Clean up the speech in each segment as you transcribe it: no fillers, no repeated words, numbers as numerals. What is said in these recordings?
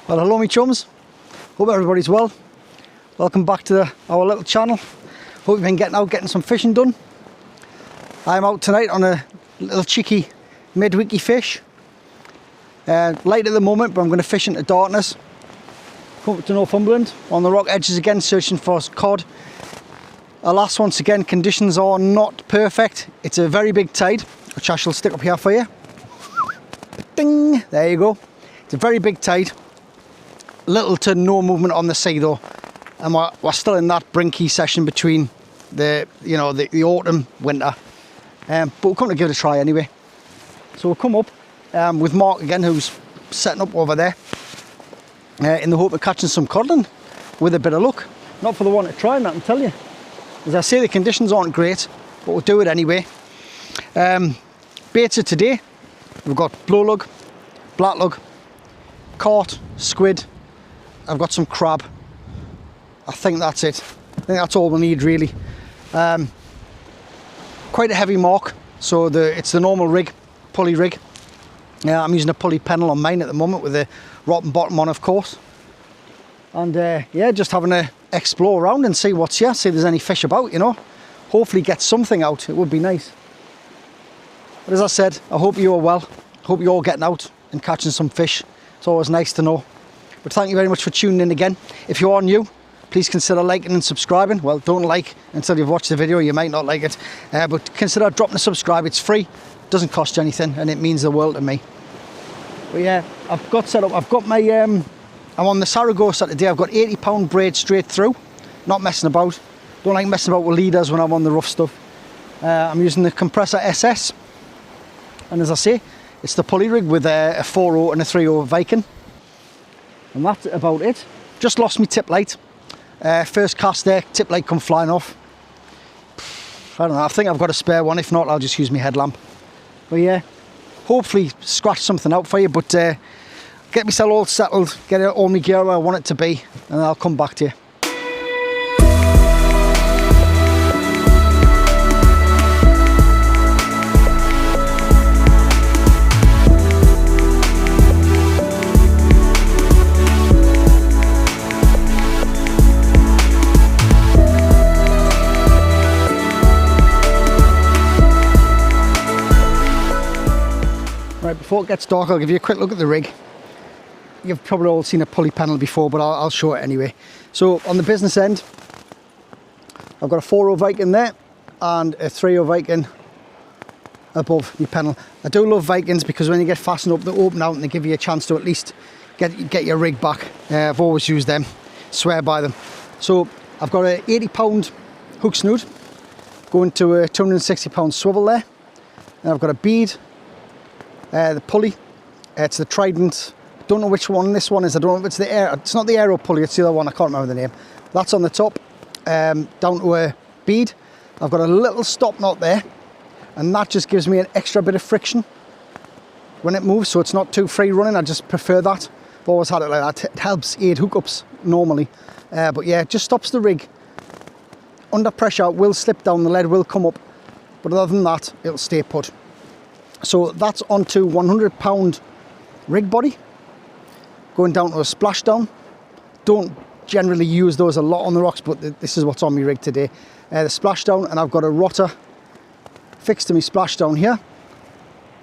Well, hello me chums, hope everybody's well. Welcome back to our little channel. Hope you've been getting out, getting some fishing done. I'm out tonight on a little cheeky midweeky fish. Light at the moment, but I'm going to fish into darkness. Come up to Northumberland, on the rock edges again, searching for cod. Alas, once again, conditions are not perfect. It's a very big tide, which I shall stick up here for you. Ding! There you go. It's a very big tide. Little to no movement on the sea though, and we're still in that brinky session between the autumn winter, but we'll come to give it a try anyway. So we'll come up with Mark again, who's setting up over there, in the hope of catching some codling with a bit of luck. Not for the one to try, that I can tell you. As I say, the conditions aren't great, but we'll do it anyway. Baits of today, we've got blowlug, blacklug, cart, squid. I've got some crab. I think that's it. I think that's all we need really. Quite a heavy mark, so it's the normal rig, pulley rig. I'm using a pulley pennel on mine at the moment with a rotten bottom on, of course. And yeah, just having to explore around and see what's here, see if there's any fish about, you know. Hopefully get something out, it would be nice. But as I said, I hope you are well. I hope you're all getting out and catching some fish. It's always nice to know. But thank you very much for tuning in again. If you are new, please consider liking and subscribing. Well, don't like until you've watched the video, you might not like it. But consider dropping a subscribe, it's free, doesn't cost you anything, and it means the world to me. But yeah, I've got set up, I've got my, I'm on the Saragossa today. I've got 80-pound braid straight through, not messing about. Don't like messing about with leaders when I'm on the rough stuff. I'm using the Compressor SS, and as I say, it's the pulley rig with a 4.0 and a 3.0 Viking. And that's about it. Just lost my tip light. First cast there, tip light come flying off. I don't know, I think I've got a spare one. If not, I'll just use my headlamp. But yeah, hopefully scratch something out for you. But get myself all settled, get all my gear where I want it to be, and I'll come back to you. Right, before it gets dark, I'll give you a quick look at the rig. You've probably all seen a pulley panel before, but I'll show it anyway. So on the business end, I've got a 4.0 Viking there and a 3.0 Viking above my panel. I do love Vikings because when you get fastened up, they open out and they give you a chance to at least get your rig back. I've always used them, swear by them. So I've got a 80-pound hook snood going to a 260-pound swivel there, and I've got a bead. The pulley, it's the Trident. Don't know which one this one is. I don't know if it's the air. It's not the aero pulley. It's the other one. I can't remember the name. That's on the top, down to a bead. I've got a little stop knot there, and that just gives me an extra bit of friction when it moves, so it's not too free running. I just prefer that. I've always had it like that. It helps aid hookups normally, but yeah, it just stops the rig under pressure. It will slip down. The lead will come up, but other than that, it'll stay put. So that's onto 100-pound rig body, going down to a splashdown. Don't generally use those a lot on the rocks, but this is what's on my rig today. The splashdown, and I've got a rotter fixed to my splashdown here.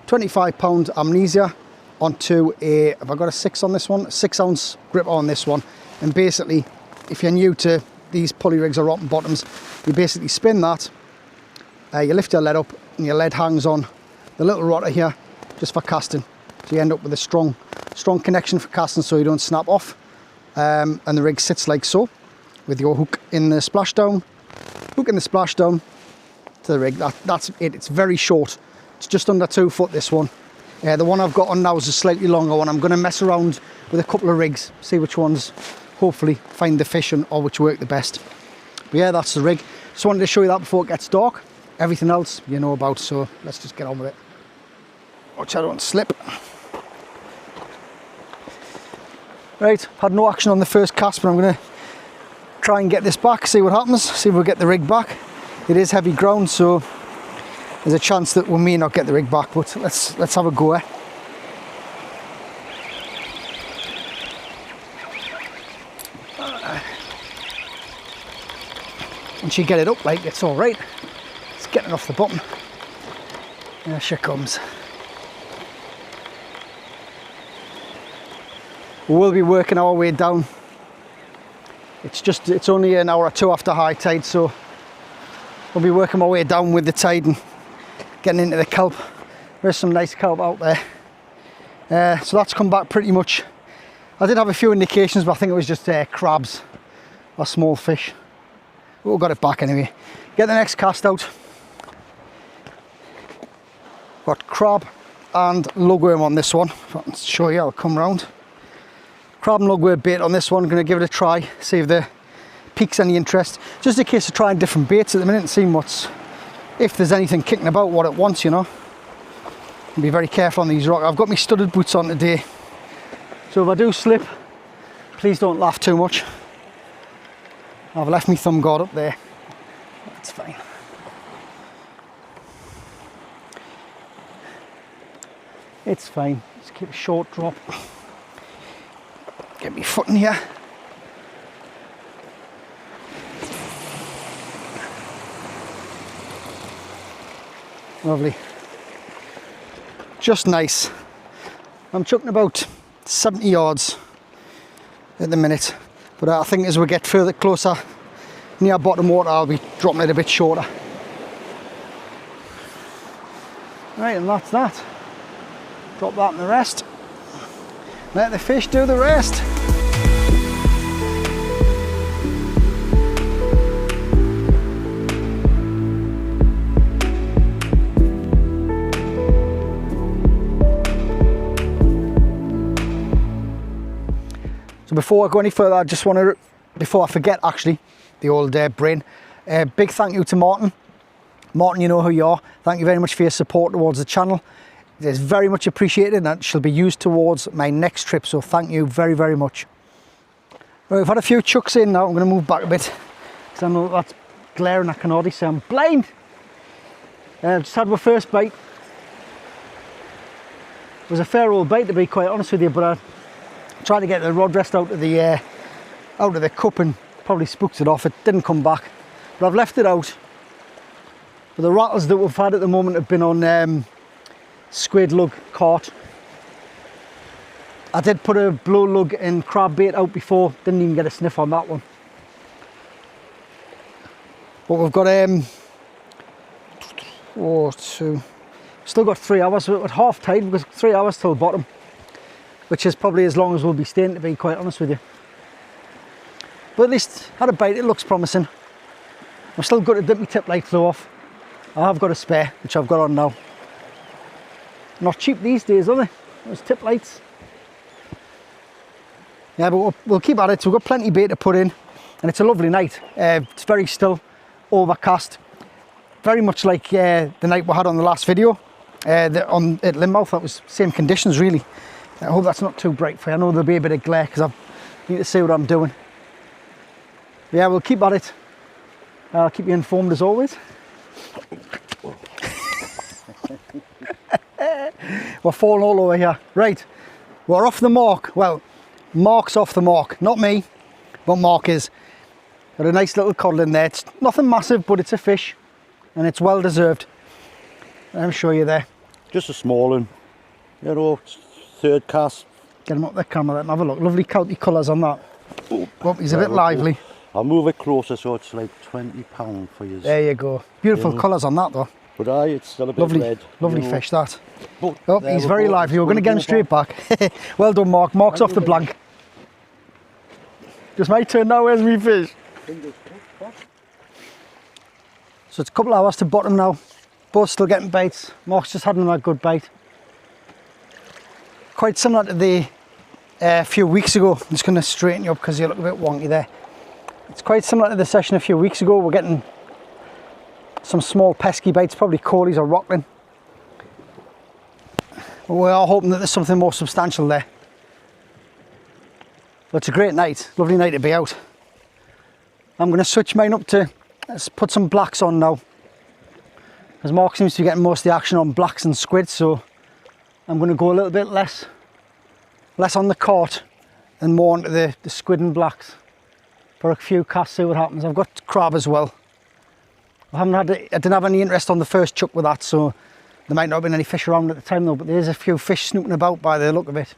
25-pound amnesia onto a, have I got a 6 on this one? A 6-ounce gripper on this one. And basically, if you're new to these pulley rigs or rotten bottoms, you basically spin that, you lift your lead up, and your lead hangs on the little rotter here just for casting, so you end up with a strong connection for casting so you don't snap off, and the rig sits like so with your hook in the splashdown, to the rig. That's it. It's very short, it's just under 2 foot, this one. The one I've got on now is a slightly longer one. I'm going to mess around with a couple of rigs, see which ones hopefully find the fish or which work the best. But yeah, that's the rig. Just wanted to show you that before it gets dark. Everything else you know about, so let's just get on with it. Watch I don't slip. Right, had no action on the first cast, but I'm going to try and get this back, see what happens, see if we'll get the rig back. It is heavy ground, so there's a chance that we may not get the rig back, but let's have a go. Once you get it up, like, it's all right. It's getting off the bottom. There she comes. We'll be working our way down. It's only an hour or two after high tide, so we'll be working my way down with the tide and getting into the kelp. There's some nice kelp out there. So that's come back pretty much. I did have a few indications, but I think it was just crabs or small fish. We've got it back anyway. Get the next cast out. Got crab and lugworm on this one. If I can show you, I'll come round. Crab and lugworm bait on this one. I'm going to give it a try, see if the piques any interest. Just a case of trying different baits at the minute and seeing if there's anything kicking about what it wants, you know. And be very careful on these rocks. I've got my studded boots on today, so if I do slip, please don't laugh too much. I've left my thumb guard up there. That's fine. It's fine. Just keep a short drop. Get my foot in here. Lovely. Just nice. I'm chucking about 70 yards at the minute, but I think as we get further closer near bottom water, I'll be dropping it a bit shorter. Right, and that's that. Drop that in the rest. Let the fish do the rest. So before I go any further, I just want to, before I forget actually, the old brain, big thank you to Martin. Martin, you know who you are. Thank you very much for your support towards the channel. It is very much appreciated and shall be used towards my next trip, so thank you very, very much. Right, we've had a few chucks in now. I'm going to move back a bit because I know that's glaring. I can already say I'm blind. Just had my first bite. It was a fair old bite, to be quite honest with you, but I tried to get the rod rest out of the cup and probably spooked it off. It didn't come back, but I've left it out. But the rattles that we've had at the moment have been on squid lug cart. I did put a blow lug and crab bait out before, didn't even get a sniff on that one. But we've got still got 3 hours. At half tide we've got 3 hours till bottom, which is probably as long as we'll be staying, to be quite honest with you. But at least had a bite, it looks promising. I'm still going to dip my tip light flew off. I have got a spare, which I've got on now. Not cheap these days, are they? Those tip lights. Yeah, but we'll keep at it. So we've got plenty of bait to put in, and it's a lovely night. It's very still, overcast. Very much like the night we had on the last video at Lynmouth. That was same conditions really. I hope that's not too bright for you. I know there'll be a bit of glare because I need to see what I'm doing. But yeah, we'll keep at it. I'll keep you informed as always. We're falling all over here. Right, we're off the mark. Well, Mark's off the mark. Not me, but Mark is. Got a nice little codling there. It's nothing massive, but it's a fish, and it's well deserved. Let me show you there. Just a small one. You know, third cast. Get him up the camera, let him have a look. Lovely kelpy colours on that. Oh, he's a bit lively. I'll move it closer so it's like £20 for you. There you go. Beautiful colours on that though. But aye, it's still a bit lovely, red. Lovely fish that. But oh, he's very lively. We're going to get him straight back. Well done, Mark. Mark's off the blank. Just my turn now. Where's me fish? So it's a couple of hours to bottom now. Both still getting bites. Mark's just had another good bite. Quite similar to the few weeks ago. I'm just going to straighten you up because you look a bit wonky there. It's quite similar to the session a few weeks ago. We're getting some small pesky bites, probably coalies or rockling. We are hoping that there's something more substantial there. But it's a great night, lovely night to be out. I'm going to switch mine up to, let's put some blacks on now. Because Mark seems to be getting most of the action on blacks and squid, so I'm going to go a little bit less on the cart and more onto the squid and blacks. For a few casts, see what happens. I've got crab as well. I didn't have any interest on the first chuck with that, so there might not have been any fish around at the time though, but there's a few fish snooping about by the look of it.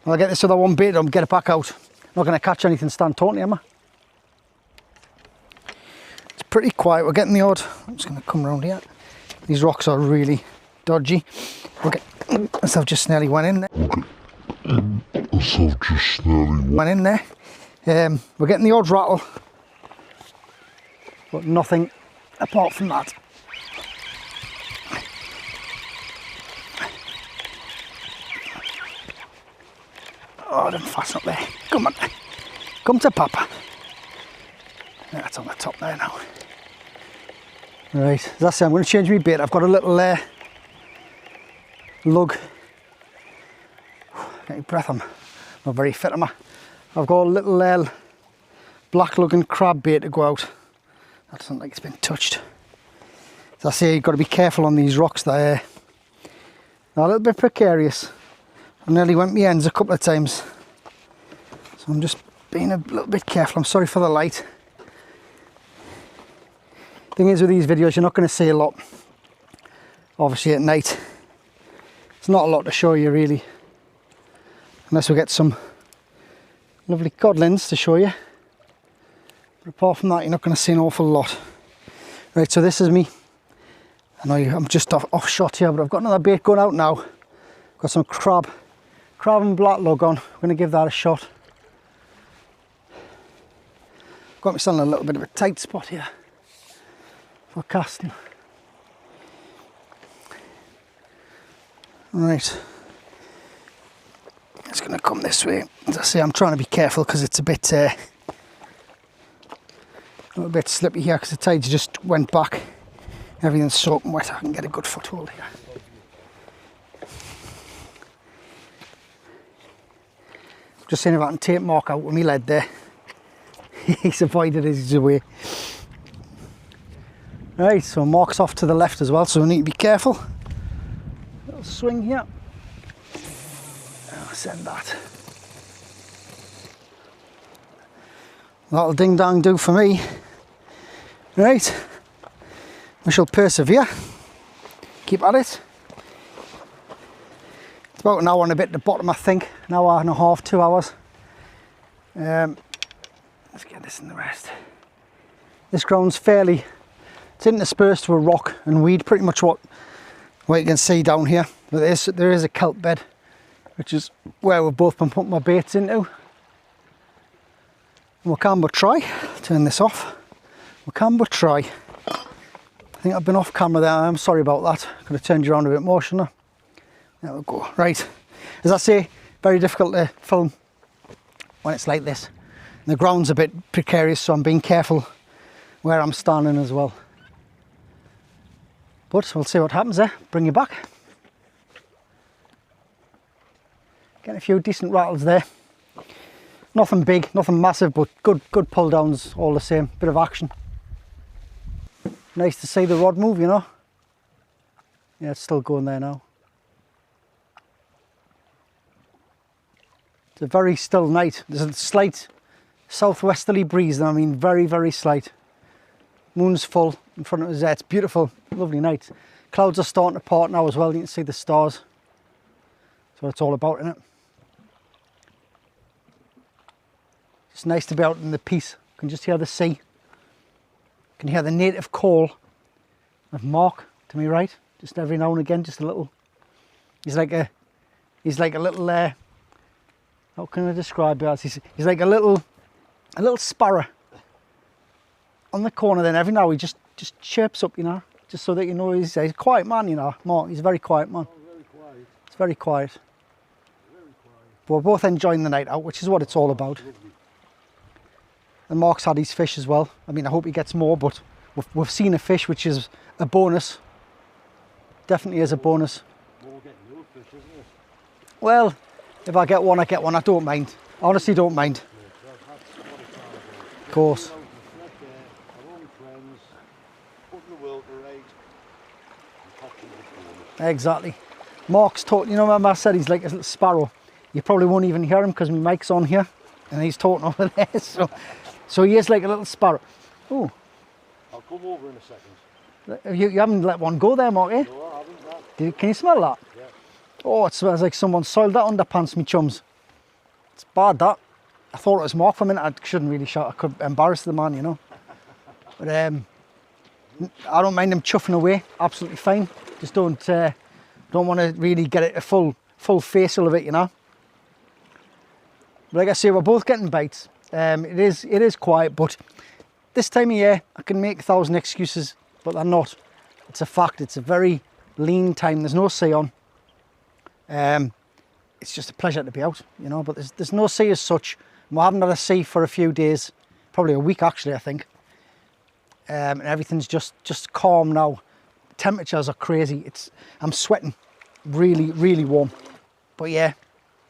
I'll get this other one baited and get it back out. Not going to catch anything stand taunting, am I? It's pretty quiet. We're getting the odd. I'm just going to come around here. These rocks are really dodgy. Okay, so I've just nearly went in there. Went in there. We're getting the odd rattle, but nothing apart from that. Oh, them fasten up there. Come on. Come to Papa. That's on the top there now. Right, as I say, I'm going to change my bait. I've got a little lug. Get your breath, I'm not very fit, am I? I've got a little black looking crab bait to go out. That doesn't look like it's been touched. As I say, you've got to be careful on these rocks. They're a little bit precarious. I nearly went my ends a couple of times, so I'm just being a little bit careful. I'm sorry for the light. Thing is, with these videos, you're not going to see a lot, obviously at night. It's not a lot to show you really, unless we get some lovely codlings to show you. But apart from that, you're not going to see an awful lot. Right, so this is me. I know I'm just off shot here, but I've got another bait going out now. Got some crab and black lug on. I'm going to give that a shot. Got myself in a little bit of a tight spot here for casting. Right, it's going to come this way. As I say, I'm trying to be careful because it's a little bit slippy here because the tides just went back. Everything's soaking wet. I can get a good foothold here. Just seeing if I can take Mark out with my lead there. He's avoided his way. Right, so Mark's off to the left as well, so we need to be careful. Little swing here. I'll send that. That'll ding dong do for me. Right, we shall persevere. Keep at it. It's about an hour and a bit at the bottom, I think. An hour and a half, 2 hours. Let's get this in the rest. This ground's it's interspersed with rock and weed, pretty much what you can see down here. But there is a kelp bed, which is where we've both been putting my baits into. And we can but try. Turn this off. We can but try. I think I've been off camera there. I'm sorry about that. Could have turned you around a bit more, shouldn't I? There we go. Right. As I say, very difficult to film when it's like this. And the ground's a bit precarious, so I'm being careful where I'm standing as well. But we'll see what happens there. Bring you back. Getting a few decent rattles there. Nothing big, nothing massive, but good pull downs all the same. Bit of action. Nice to see the rod move, you know. Yeah, it's still going there now. It's a very still night. There's a slight southwesterly breeze, and I mean very, very slight. Moon's full in front of us there. It's beautiful, lovely night. Clouds are starting to part now as well. You can see the stars. That's what it's all about, isn't it? It's nice to be out in the peace. You can just hear the sea. You can hear the native call of Mark to my right. Just every now and again, just a little. He's like a little. How can I describe it? He's like a little sparrow on the corner. Then every now he just chirps up, you know, just so that you know he's a quiet man, you know. Mark, he's a very quiet man. Oh, very quiet. It's very quiet. Very quiet. But we're both enjoying the night out, which is what it's all about. Lovely. And Mark's had his fish as well. I mean, I hope he gets more, but we've seen a fish, which is a bonus. Definitely is a bonus. More getting your fish, isn't it? Well, if I get one, I get one. I don't mind. I honestly don't mind. Yeah, that's what it's all about. Of course. Out in the fresh air, our own friends, putting the world to right, and catching the bonus. Exactly. Mark's talking, you know, remember I said he's like a little sparrow. You probably won't even hear him because my mic's on here and he's talking over there. So So he is like a little sparrow. Oh, I'll come over in a second. you haven't let one go there, Mark, eh? No, I haven't. That. Can you smell that? Yeah. Oh, it smells like someone soiled that underpants, me chums. It's bad, that. I thought it was Mark for a minute. I shouldn't really shout. I could embarrass the man, you know. But I don't mind him chuffing away. Absolutely fine. Just don't want to really get it a full facial of it, you know. But like I say, we're both getting bites. It is quiet, but this time of year I can make 1,000 excuses, but they're not. It's a fact. It's a very lean time. There's no sea on. It's just a pleasure to be out, you know. But there's no sea as such. We haven't had a sea for a few days, probably a week actually, I think. And everything's just calm now. Temperatures are crazy. I'm sweating, really warm. But yeah,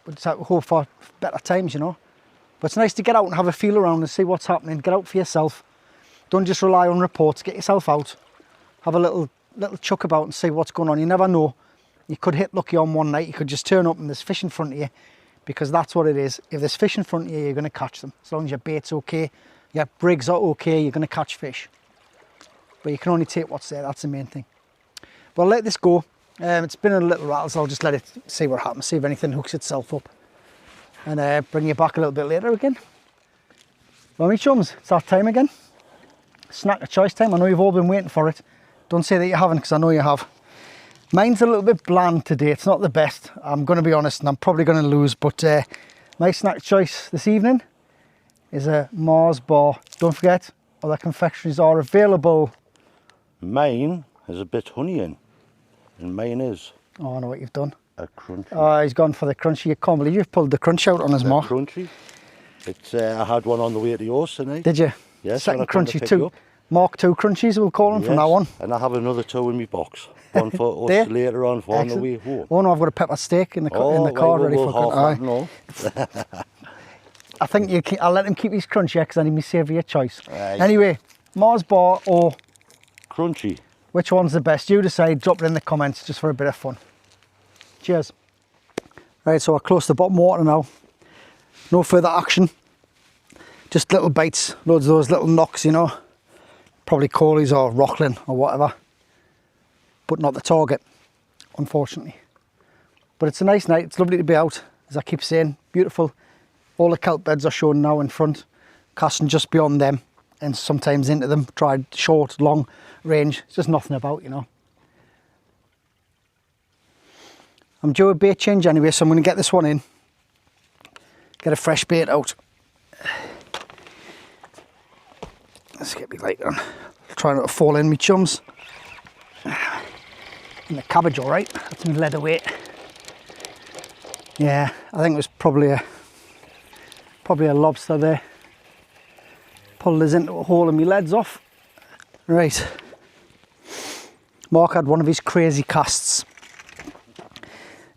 we just have to hope for better times, you know. But it's nice to get out and have a feel around and see what's happening. Get out for yourself. Don't just rely on reports. Get yourself out. Have a little chuck about and see what's going on. You never know. You could hit lucky on one night. You could just turn up and there's fish in front of you, because that's what it is. If there's fish in front of you, you're going to catch them. As long as your bait's okay, your brigs are okay, you're going to catch fish. But you can only take what's there. That's the main thing. But I'll let this go. It's been a little rattle, so I'll just let it see what happens, see if anything hooks itself up, and bring you back a little bit later again. Well, me chums, it's that time again. Snack of choice time. I know you've all been waiting for it. Don't say that you haven't, because I know you have. Mine's a little bit bland today. It's not the best. I'm going to be honest, and I'm probably going to lose, but my snack choice this evening is a Mars bar. Don't forget, other confectionaries are available. Mine has a bit of honey in, and mine is Oh, I know what you've done. a crunchy. Oh, he's gone for the crunchy. You can't believe you've pulled the crunch out on his Mark. Crunchy. It's I had one on the way to yours tonight. Did you? Yes. Second when I come to crunchy pick too. you up. Mark 2 crunchies, we'll call them from Yes, now on. And I have another 2 in my box. One for There? us later on for on the Excellent. way home. Oh no, I've got a pepper steak in the car ready for half cooking. that, no. I think I'll let him keep his crunch, because I need my savoury choice. Right. Anyway, Mars bar or Crunchy. which one's the best? You decide. Drop it in the comments just for a bit of fun. Cheers. Right, so I'll close the bottom water now. No further action. Just little bites, loads of those little knocks, you know. Probably Coley's or Rockland or whatever. But not the target, unfortunately. But it's a nice night. It's lovely to be out, as I keep saying. Beautiful. All the kelp beds are shown now in front. Casting just beyond them and sometimes into them. Tried short, long range. It's just nothing about, you know. I'm due a bait change anyway, so I'm going to get this one in. Get a fresh bait out. Let's get me light on. Try not to fall in, me chums. And the cabbage, all right. That's me leather weight. Yeah, I think it was probably a lobster there. Pulled us into a hole and my lead's off. Right. Mark had one of his crazy casts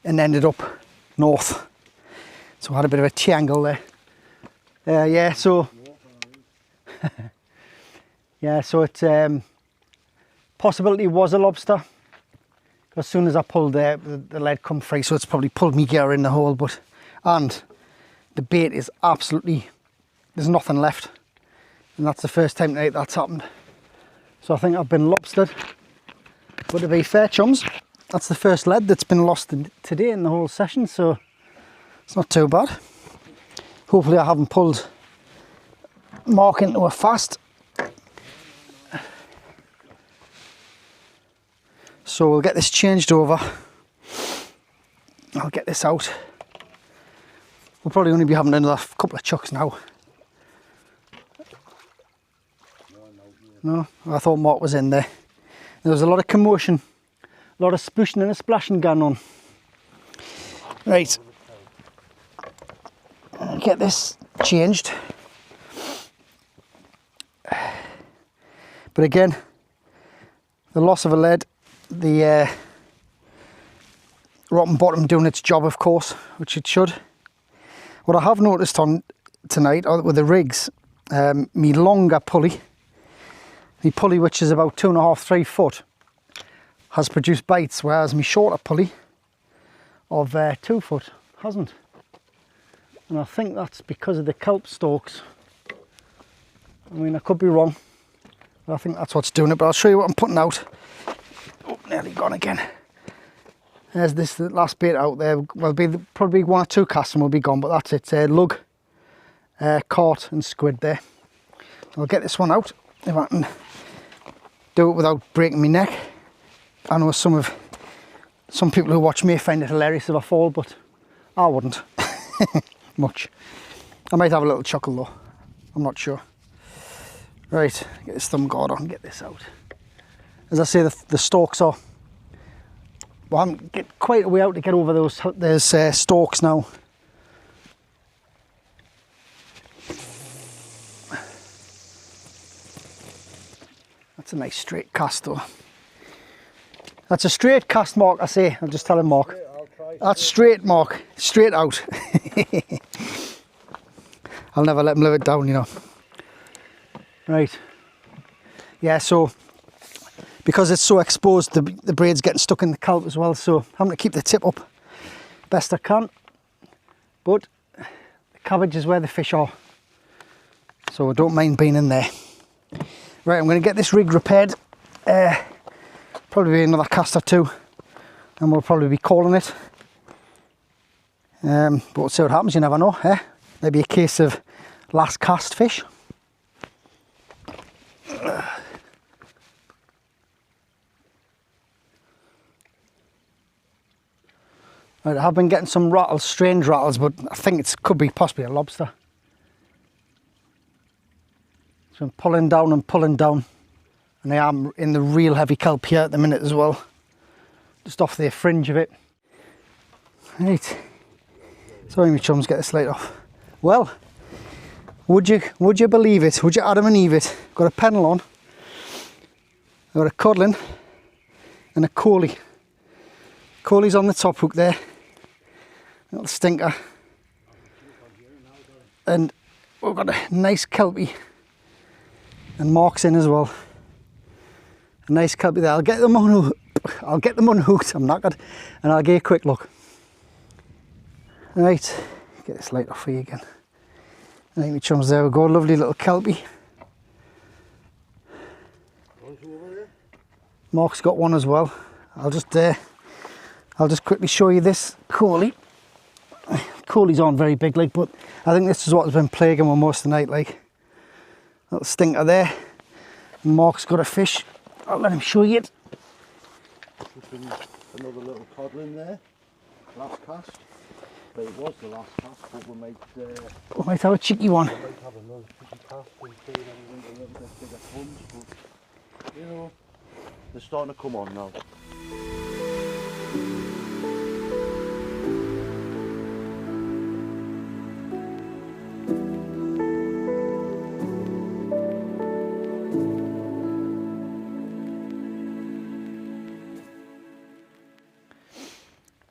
and ended up north. So I had a bit of a triangle there. Yeah, so yeah, so it possibility was a lobster. As soon as I pulled there, the lead come free, so it's probably pulled me gear in the hole. But and the bait is absolutely, there's nothing left, and that's the first time tonight that's happened. So I think I've been lobstered. But to be fair, chums, that's the first lead that's been lost today in the whole session, so it's not too bad. Hopefully I haven't pulled Mark into a fast. So we'll get this changed over. I'll get this out. We'll probably only be having another couple of chucks now. No, I thought Mark was in there. There was a lot of commotion, a lot of splushing and a splashing going on. Right, I'll get this changed. But again, the loss of a lead, the rotten bottom doing its job, of course, which it should. What I have noticed on tonight with the rigs, me longer pulley, my pulley which is about 2.5, 3 foot, has produced bites, whereas my shorter pulley of 2 foot hasn't. And I think that's because of the kelp stalks I mean, I could be wrong, but I think that's what's doing it. But I'll show you what I'm putting out. Oh, nearly gone again. There's this last bit out there. Well, probably 1 or 2 casts and we'll be gone, but that's it. Lug, carp and squid there. I'll get this one out if I can do it without breaking my neck. I know some people who watch me find it hilarious if I fall, but I wouldn't much. I might have a little chuckle though, I'm not sure. Right, get this thumb guard on, get this out. As I say, the stalks are, well, I'm getting quite a way out to get over those stalks now. That's a nice straight cast though. That's a straight cast, Mark, I say. I'm just telling Mark. That's straight, Mark. Straight out. I'll never let him live it down, you know. Right. Yeah, so because it's so exposed, the braid's getting stuck in the kelp as well, so I'm going to keep the tip up best I can. But the cabbage is where the fish are, so I don't mind being in there. Right, I'm going to get this rig repaired. Probably be another cast or 2, and we'll probably be calling it. But we'll see what happens, you never know, eh? Maybe a case of last cast fish. Right, I have been getting some rattles, strange rattles, but I think it could be possibly a lobster. So I'm pulling down, and I am in the real heavy kelp here at the minute as well, just off the fringe of it. Right, sorry my chums, get this light off. Well, would you believe it? Would you Adam and Eve it? Got a pennel on, I've got a Codling and a Coley. Coley's on the top hook there, little stinker, and we've got a nice kelpie, and Mark's in as well. A nice kelpie there. I'll get them unhooked. I'm knackered, and I'll give you a quick look. Right, get this light off for you again. I think my chums, there we go. Lovely little kelpie. Mark's got one as well. I'll just quickly show you this Coley. Coley's on very big, like, but I think this is what has been plaguing me most of the night, like. Little stinker there. And Mark's got a fish. I'll let him show you it. Another little Codling there. Last cast. But it was the last cast, but we might have a cheeky one. might have another cheeky cast and see them a little bit bigger punch, but you know, they're starting to come on now.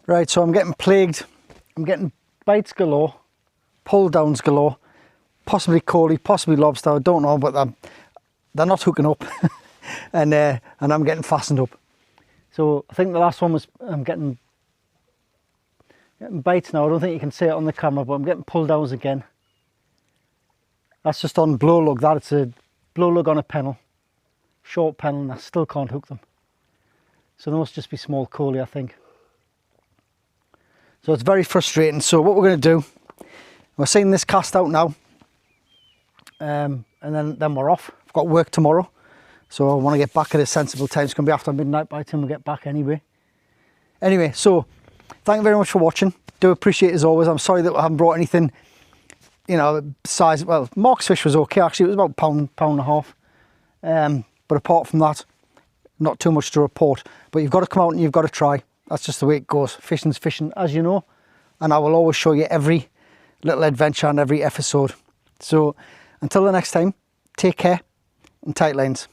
Right, so I'm getting plagued. I'm getting bites galore, pull downs galore, possibly Coley, possibly lobster, I don't know, but they're not hooking up. and I'm getting fastened up. So I think the last one was, I'm getting bites now. I don't think you can see it on the camera, but I'm getting pull downs again. That's just on blow lug. It's a blow lug on a pennel, short pennel, and I still can't hook them. So they must just be small Coley, I think. So it's very frustrating. So what we're going to do, we're seeing this cast out now, and then we're off. I've got work tomorrow, so I want to get back at a sensible time. It's going to be after midnight by the time we get back anyway. Anyway, so thank you very much for watching. Do appreciate it as always. I'm sorry that I haven't brought anything, you know, size. Well, Mark's fish was okay actually. It was about pound and a half. But apart from that, not too much to report. But you've got to come out and you've got to try. That's just the way it goes. Fishing's fishing, as you know. And I will always show you every little adventure and every episode. So until the next time, take care and tight lines.